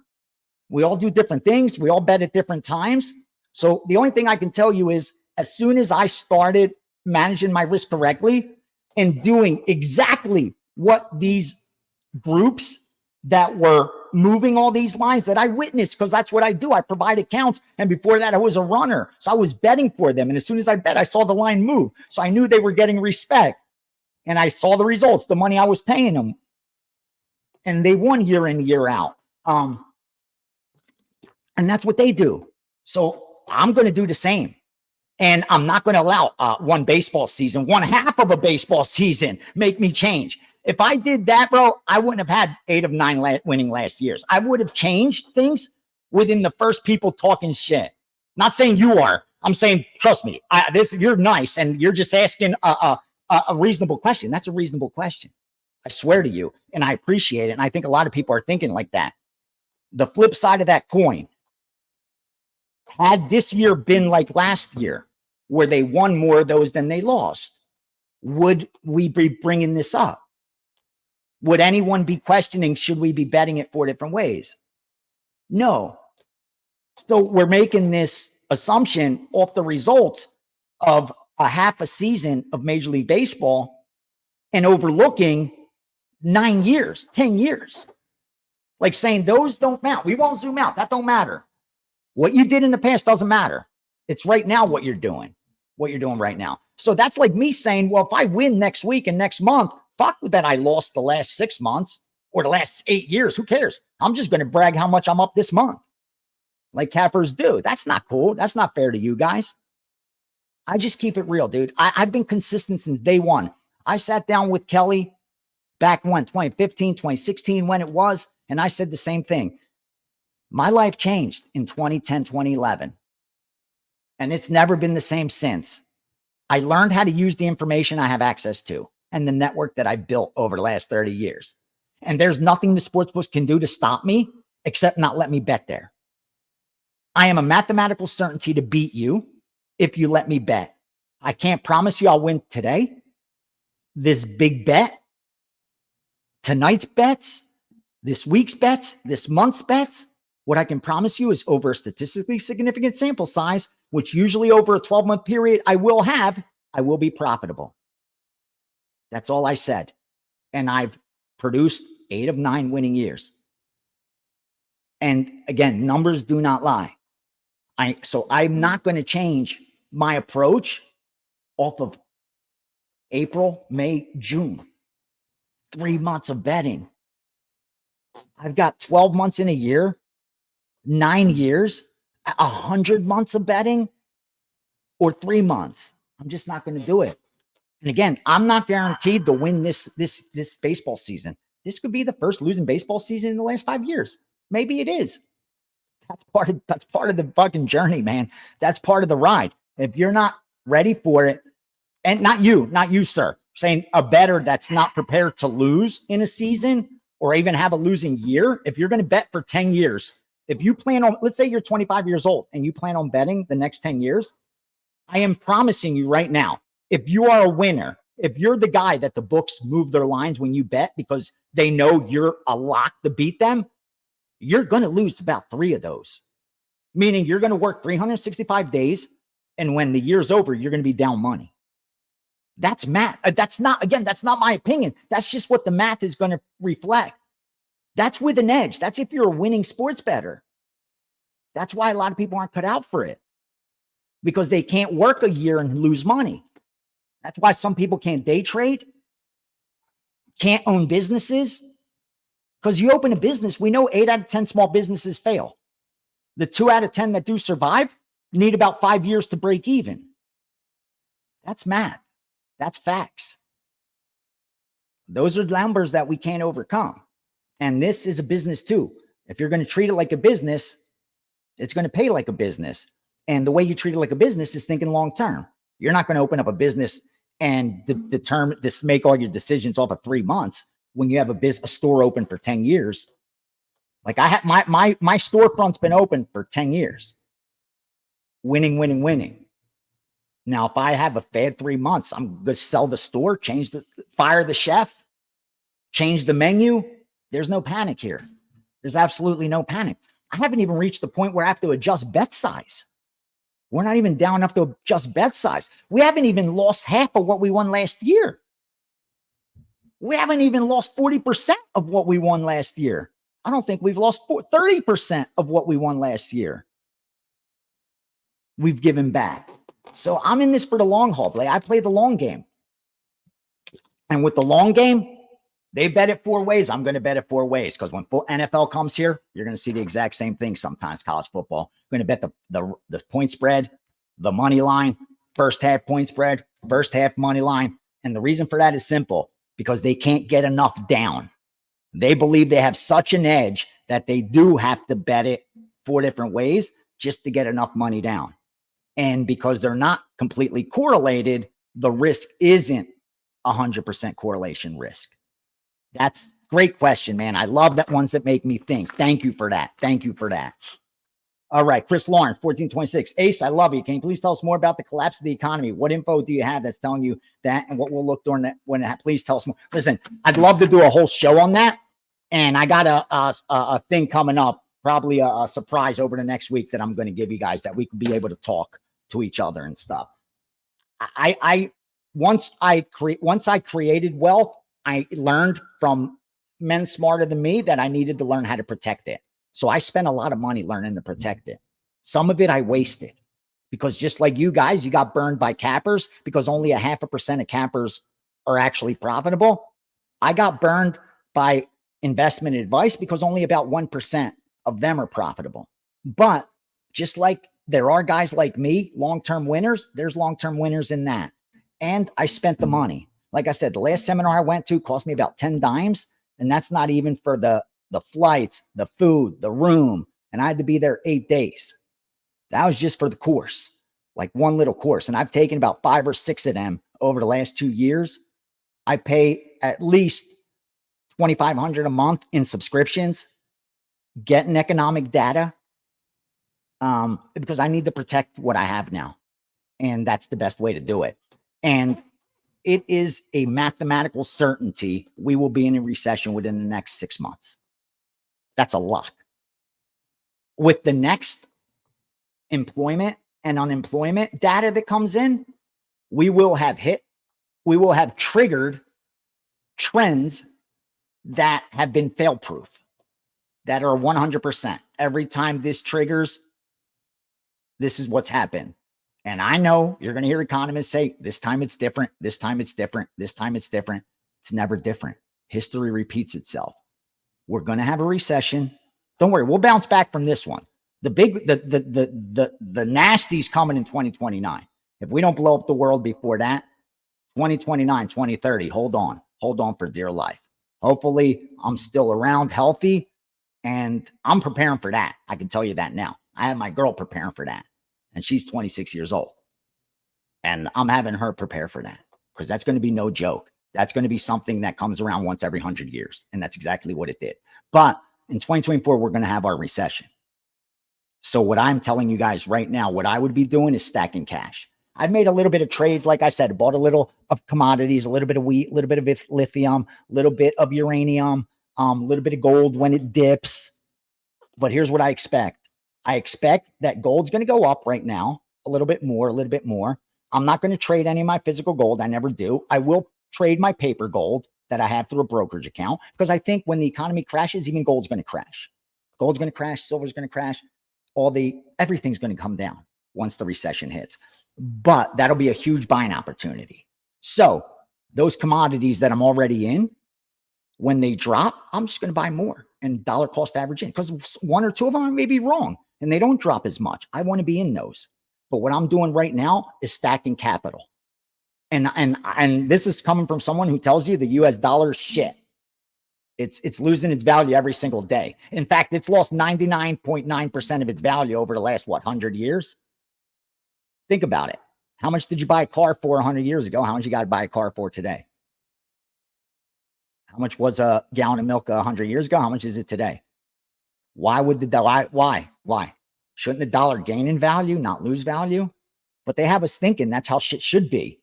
We all do different things. We all bet at different times. So the only thing I can tell you is as soon as I started managing my risk correctly and doing exactly what these groups that were moving all these lines that I witnessed, because that's what I do. I provide accounts. And before that, I was a runner. So I was betting for them. And as soon as I bet, I saw the line move. So I knew they were getting respect. And I saw the results, the money I was paying them. And they won year in, year out. And that's what they do. So I'm going to do the same. And I'm not going to allow one baseball season, one half of a baseball season, make me change. If I did that, bro, I wouldn't have had 8 of 9 winning last years. I would have changed things within the first people talking shit. Not saying you are. I'm saying, trust me, you're nice and you're just asking a reasonable question. That's a reasonable question. I swear to you, and I appreciate it. And I think a lot of people are thinking like that. The flip side of that coin, had this year been like last year, where they won more of those than they lost, would we be bringing this up? Would anyone be questioning, should we be betting it 4 different ways? No. So we're making this assumption off the results of a half a season of Major League Baseball and overlooking 9 years, 10 years. Like saying those don't matter. We won't zoom out. That don't matter. What you did in the past doesn't matter. It's right now what you're doing right now. So that's like me saying, well, if I win next week and next month, fuck that I lost the last 6 months or the last 8 years. Who cares? I'm just going to brag how much I'm up this month. Like cappers do. That's not cool. That's not fair to you guys. I just keep it real, dude. I've been consistent since day one. I sat down with Kelly back when, 2015, 2016, when it was, and I said the same thing. My life changed in 2010, 2011, and it's never been the same since. I learned how to use the information I have access to and the network that I built over the last 30 years. And there's nothing the sportsbooks can do to stop me except not let me bet there. I am a mathematical certainty to beat you if you let me bet. I can't promise you I'll win today, this big bet, tonight's bets, this week's bets, this month's bets. What I can promise you is over a statistically significant sample size, which usually over a 12-month period I will be profitable. That's all I said. And I've produced 8 of 9 winning years. And again, numbers do not lie. So I'm not going to change my approach off of April, May, June. 3 months of betting. I've got 12 months in a year, 9 years, 100 months of betting, or 3 months. I'm just not going to do it. And again, I'm not guaranteed to win this baseball season. This could be the first losing baseball season in the last 5 years. Maybe it is. That's part of the fucking journey, man. That's part of the ride. If you're not ready for it, and not you, sir, saying a bettor that's not prepared to lose in a season or even have a losing year, if you're going to bet for 10 years, if you plan on, let's say you're 25 years old and you plan on betting the next 10 years, I am promising you right now, if you are a winner, if you're the guy that the books move their lines when you bet because they know you're a lock to beat them, you're going to lose about 3 of those. Meaning you're going to work 365 days, and when the year's over, you're going to be down money. That's math. That's not my opinion. That's just what the math is going to reflect. That's with an edge. That's if you're a winning sports bettor. That's why a lot of people aren't cut out for it, because they can't work a year and lose money. That's why some people can't day trade, can't own businesses. Because you open a business, we know 8 out of 10 small businesses fail. The 2 out of 10 that do survive need about 5 years to break even. That's math. That's facts. Those are numbers that we can't overcome. And this is a business too. If you're going to treat it like a business, it's going to pay like a business. And the way you treat it like a business is thinking long term. You're not going to open up a business and determine this, make all your decisions off of 3 months when you have a store open for 10 years. Like I have my storefront's been open for 10 years. Winning. Now, if I have a bad 3 months, I'm going to sell the store, fire the chef, change the menu. There's no panic here. There's absolutely no panic. I haven't even reached the point where I have to adjust bet size. We're not even down enough to adjust bet size. We haven't even lost half of what we won last year. We haven't even lost 40% of what we won last year. I don't think we've lost 30% of what we won last year. We've given back. So I'm in this for the long haul. I play the long game. And with the long game, they bet it 4 ways. I'm going to bet it 4 ways because when NFL comes here, you're going to see the exact same thing sometimes, college football. We're going to bet the point spread, the money line, first half point spread, first half money line. And the reason for that is simple, because they can't get enough down. They believe they have such an edge that they do have to bet it 4 different ways just to get enough money down. And because they're not completely correlated, the risk isn't 100% correlation risk. That's great question, man. I love that ones that make me think. Thank you for that. Thank you for that. All right. Chris Lawrence, 1426. Ace, I love you. Can you please tell us more about the collapse of the economy? What info do you have that's telling you that, and what we'll look during that when it, please tell us more. Listen, I'd love to do a whole show on that. And I got a thing coming up, probably a surprise over the next week that I'm going to give you guys that we could be able to talk to each other and stuff. Once I created wealth, I learned from men smarter than me that I needed to learn how to protect it. So I spent a lot of money learning to protect it. Some of it I wasted because just like you guys, you got burned by cappers because only 0.5% of cappers are actually profitable. I got burned by investment advice because only about 1% of them are profitable. But just like there are guys like me, long-term winners, there's long-term winners in that. And I spent the money. Like I said, the last seminar I went to cost me about 10 dimes. And that's not even for the flights, the food, the room. And I had to be there 8 days. That was just for the course, like one little course. And I've taken about 5 or 6 of them over the last 2 years. I pay at least $2,500 a month in subscriptions, getting economic data, because I need to protect what I have now. And that's the best way to do it. And it is a mathematical certainty we will be in a recession within the next 6 months. That's a lock. With the next employment and unemployment data that comes in, we will have triggered trends that have been fail-proof, that are 100%. Every time this triggers, this is what's happened. And I know you're going to hear economists say, this time it's different, this time it's different, this time it's different. It's never different. History repeats itself. We're going to have a recession. Don't worry, we'll bounce back from this one. The nasty's coming in 2029. If we don't blow up the world before that, 2029, 2030, hold on for dear life. Hopefully I'm still around healthy, and I'm preparing for that. I can tell you that now. I have my girl preparing for that. And she's 26 years old. And I'm having her prepare for that because that's going to be no joke. That's going to be something that comes around once every 100 years. And that's exactly what it did. But in 2024, we're going to have our recession. So what I'm telling you guys right now, what I would be doing is stacking cash. I've made a little bit of trades. Like I said, bought a little of commodities, a little bit of wheat, a little bit of lithium, a little bit of uranium, a little bit of gold when it dips. But here's what I expect. I expect that gold's going to go up right now a little bit more. I'm not going to trade any of my physical gold. I never do. I will trade my paper gold that I have through a brokerage account because I think when the economy crashes, even gold's going to crash. Gold's going to crash. Silver's going to crash. Everything's going to come down once the recession hits. But that'll be a huge buying opportunity. So those commodities that I'm already in, when they drop, I'm just going to buy more and dollar cost average in because 1 or 2 of them may be wrong and they don't drop as much. I want to be in those. But what I'm doing right now is stacking capital. And this is coming from someone who tells you the US dollar is shit. It's losing its value every single day. In fact, it's lost 99.9% of its value over the last, 100 years? Think about it. How much did you buy a car for 100 years ago? How much you got to buy a car for today? How much was a gallon of milk 100 years ago? How much is it today? Why would the dollar, why? Shouldn't the dollar gain in value, not lose value? But they have us thinking that's how shit should be.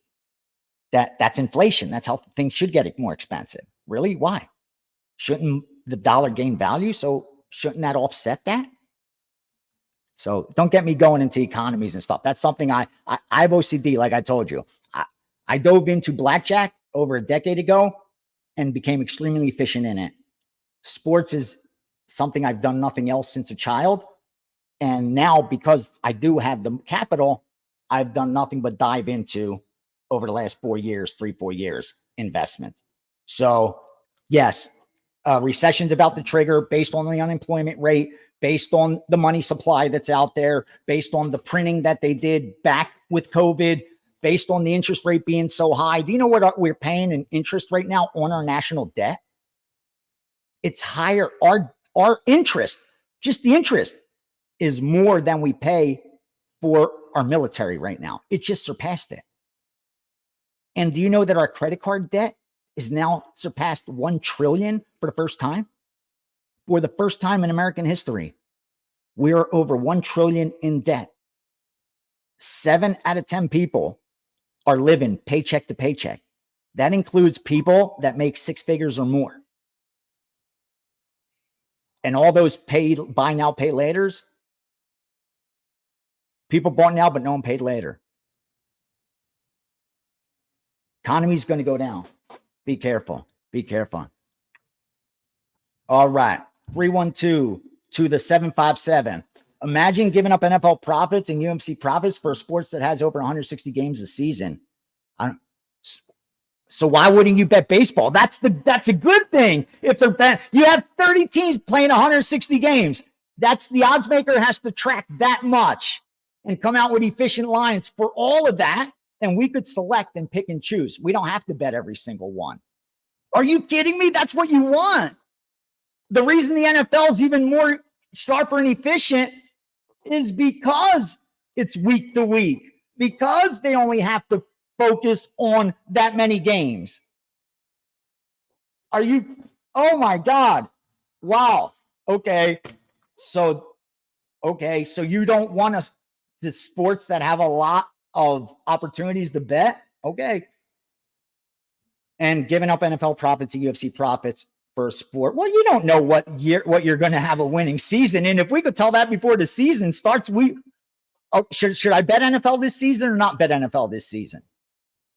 That's inflation. That's how things should get more expensive. Really? Why? Shouldn't the dollar gain value? So shouldn't that offset that? So don't get me going into economies and stuff. That's something I have OCD, like I told you. I dove into blackjack over a decade ago and became extremely efficient in it. Sports is something I've done nothing else since a child. And now, because I do have the capital, I've done nothing but dive into over the last 4 years, 4 years, investments. So yes, recession's about to trigger based on the unemployment rate, based on the money supply that's out there, based on the printing that they did back with COVID, based on the interest rate being so high. Do you know what we're paying in interest right now on our national debt? It's higher. Our interest, just the interest, is more than we pay for our military right now. It just surpassed it. And do you know that our credit card debt is now surpassed 1 trillion for the first time? For the first time in American history, we're over 1 trillion in debt. 7 out of 10 people are living paycheck to paycheck. That includes people that make 6 figures or more. And all those buy now, pay laters, people bought now, but no one paid later. Economy's going to go down. Be careful. Be careful. All right. 312 to the 757. Imagine giving up NFL profits and UFC profits for a sports that has over 160 games a season. So why wouldn't you bet baseball? That's a good thing. If they're you have 30 teams playing 160 games. That's the odds maker has to track that much and come out with efficient lines for all of that. And we could select and pick and choose. We don't have to bet every single one. Are you kidding me? That's what you want. The reason the NFL is even more sharper and efficient is because it's week to week, because they only have to focus on that many games. Oh my God. Wow. Okay. So you don't want the sports that have a lot of opportunities to bet. Okay. And giving up NFL profits and UFC profits for a sport. Well, you don't know what you're going to have a winning season. And if we could tell that before the season starts, should I bet NFL this season or not bet NFL this season?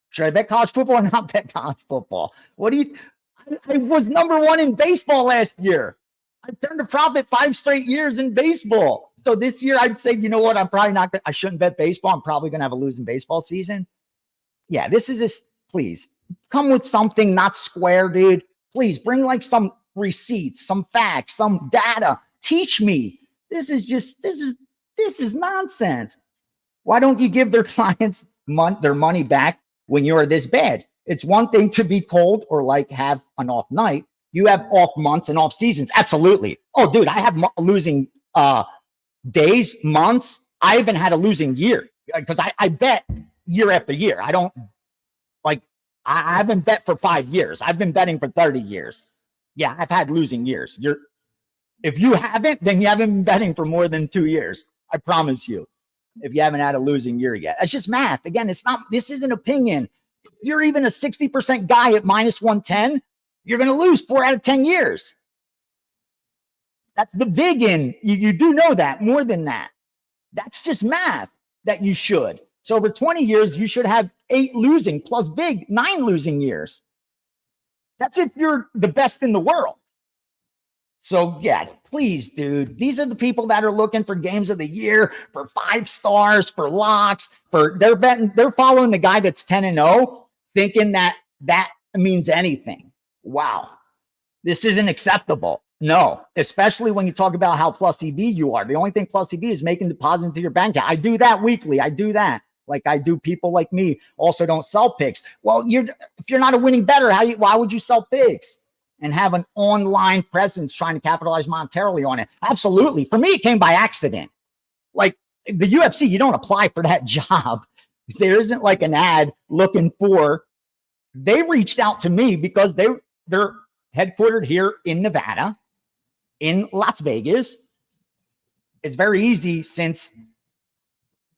Should I bet college football or not bet college football? I was number 1 in baseball last year. I turned a profit 5 straight years in baseball. So this year I'd say, you know what? I shouldn't bet baseball. I'm probably going to have a losing baseball season. Yeah, please come with something not square, dude. Please bring like some receipts, some facts, some data. Teach me. This is nonsense. Why don't you give their clients their money back when you're this bad? It's one thing to be cold or like have an off night. You have off months and off seasons. Absolutely. Oh, dude, I have losing days, months. I even had a losing year because I bet year after year. I haven't bet for 5 years. I've been betting for 30 years. Yeah, I've had losing years. If you haven't, then you haven't been betting for more than 2 years. I promise you. If you haven't had a losing year yet. It's just math. Again, this isn't opinion. If you're even a 60% guy at minus 110, you're going to lose 4 out of 10 years. That's the big in. You do know that more than that. That's just math that you should. So over 20 years, you should have 8 losing plus big 9 losing years. That's if you're the best in the world. So yeah, please, dude. These are the people that are looking for games of the year, for 5 stars, for locks, they're following the guy that's 10-0, thinking that means anything. Wow. This isn't acceptable. No, especially when you talk about how plus EV you are. The only thing plus EV is making deposits into your bank account. I do that weekly. I do that. Like I do. People like me also don't sell picks. Well, if you're not a winning bettor, why would you sell picks and have an online presence trying to capitalize monetarily on it? Absolutely. For me, it came by accident. Like the UFC, you don't apply for that job. There isn't like an ad looking for. They reached out to me because they're headquartered here in Nevada, in Las Vegas. It's very easy since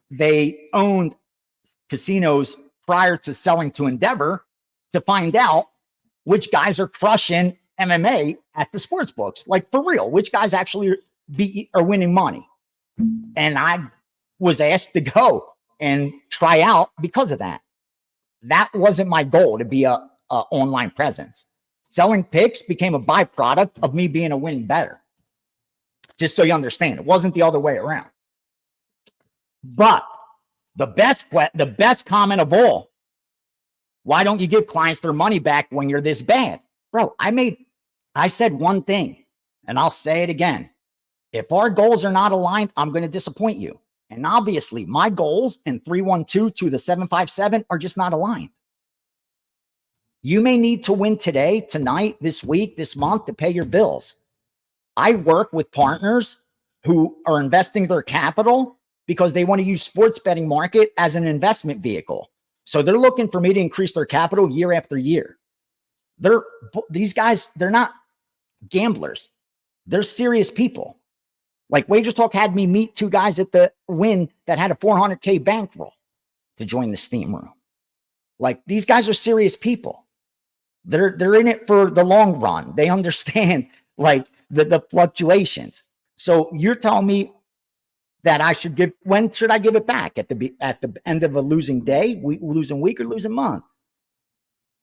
they owned casinos prior to selling to Endeavor to find out which guys are crushing MMA at the sports books. Like, for real, which guys actually are winning money. And I was asked to go and try out because of that. That wasn't my goal, to be a online presence. Selling picks became a byproduct of me being a winning bettor. Just so you understand, it wasn't the other way around. But the best comment of all, why don't you give clients their money back when you're this bad? Bro, I said one thing, and I'll say it again. If our goals are not aligned, I'm going to disappoint you. And obviously, my goals in 312 to the 757 are just not aligned. You may need to win today, tonight, this week, this month to pay your bills. I work with partners who are investing their capital because they want to use sports betting market as an investment vehicle. So they're looking for me to increase their capital year after year. These guys, they're not gamblers. They're serious people. Like, Wager Talk had me meet two guys at the Win that had a $400K bankroll to join the Steam room. Like, these guys are serious people. They're in it for the long run. They understand like the fluctuations. So you're telling me that I should give, when should I give it back? At the end of a losing day, losing week, or losing month,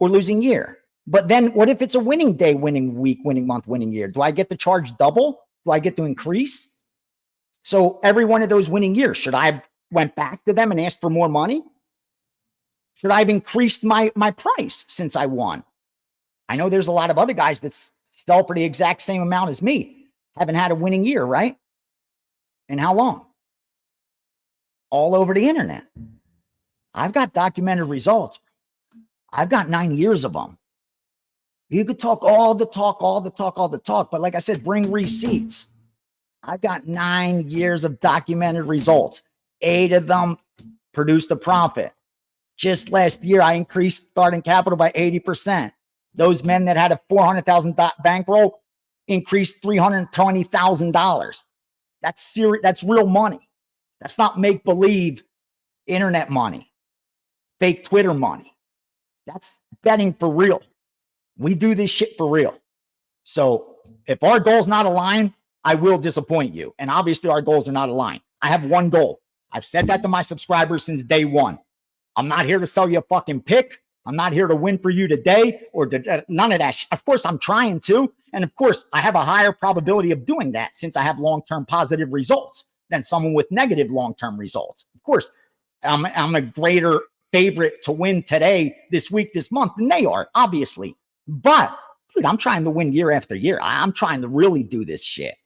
or losing year? But then what if it's a winning day, winning week, winning month, winning year? Do I get to charge double? Do I get to increase? So every one of those winning years, should I have went back to them and asked for more money? Should I have increased my price since I won? I know there's a lot of other guys that sell for the exact same amount as me, haven't had a winning year, right? And how long? All over the internet. I've got documented results. I've got 9 years of them. You could talk all the talk, but like I said, bring receipts. I've got 9 years of documented results. 8 of them produced a profit. Just last year, I increased starting capital by 80%. Those men that had a $400,000 bankroll increased $320,000. That's serious. That's real money. That's not make-believe internet money, fake Twitter money. That's betting for real. We do this shit for real. So if our goal's not aligned, I will disappoint you. And obviously our goals are not aligned. I have one goal. I've said that to my subscribers since day one. I'm not here to sell you a fucking pick. I'm not here to win for you today or none of that. Of course, I'm trying to. And of course, I have a higher probability of doing that since I have long-term positive results than someone with negative long-term results. Of course, I'm a greater favorite to win today, this week, this month than they are, obviously. But, dude, I'm trying to win year after year. I'm trying to really do this shit.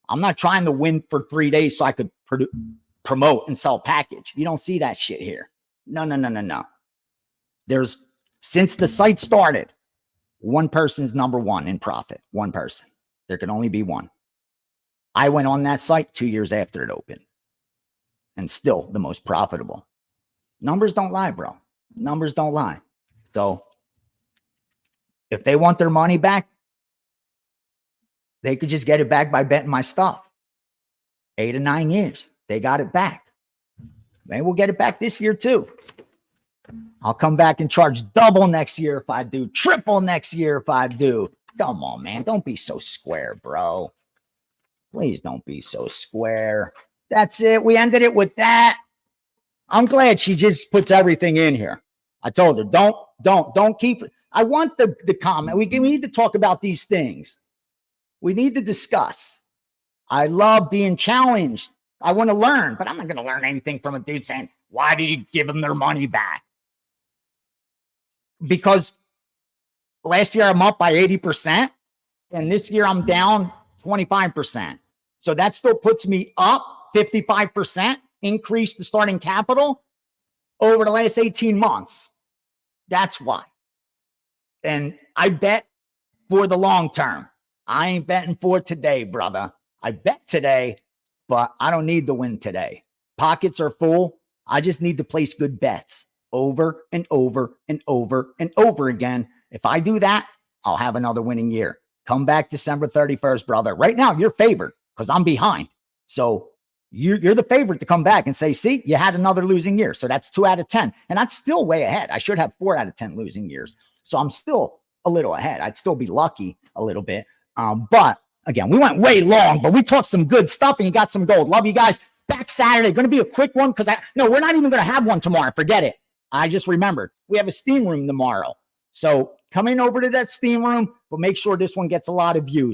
I'm not trying to win for 3 days so I could promote and sell package. You don't see that shit here. No. Since the site started, one person's number one in profit. One person. There can only be one. I went on that site 2 years after it opened and still the most profitable. Numbers don't lie, bro. Numbers don't lie. So if they want their money back, they could just get it back by betting my stuff. 8 to 9 years. They got it back. Maybe we'll get it back this year too. I'll come back and charge double next year if I do, triple next year if I do. Come on, man. Don't be so square, bro. Please don't be so square. That's it. We ended it with that. I'm glad she just puts everything in here. I told her, don't keep it. I want the comment. We need to talk about these things. We need to discuss. I love being challenged. I want to learn, but I'm not going to learn anything from a dude saying, why did you give them their money back? Because last year I'm up by 80%, and this year I'm down 25%. So that still puts me up 55%, increase the starting capital over the last 18 months. That's why. And I bet for the long term. I ain't betting for today, brother. I bet today, but I don't need the win today. Pockets are full. I just need to place good bets over and over and over and over again. If I do that, I'll have another winning year. Come back December 31st, brother. Right now, you're favored because I'm behind. So you're the favorite to come back and say, see, you had another losing year. So that's 2 out of 10. And that's still way ahead. I should have 4 out of 10 losing years. So I'm still a little ahead. I'd still be lucky a little bit. But again, we went way long, but we talked some good stuff and you got some gold. Love you guys. Back Saturday. Going to be a quick one because no, we're not even going to have one tomorrow. Forget it. I just remembered we have a steam room tomorrow. So come in over to that steam room, but make sure this one gets a lot of views.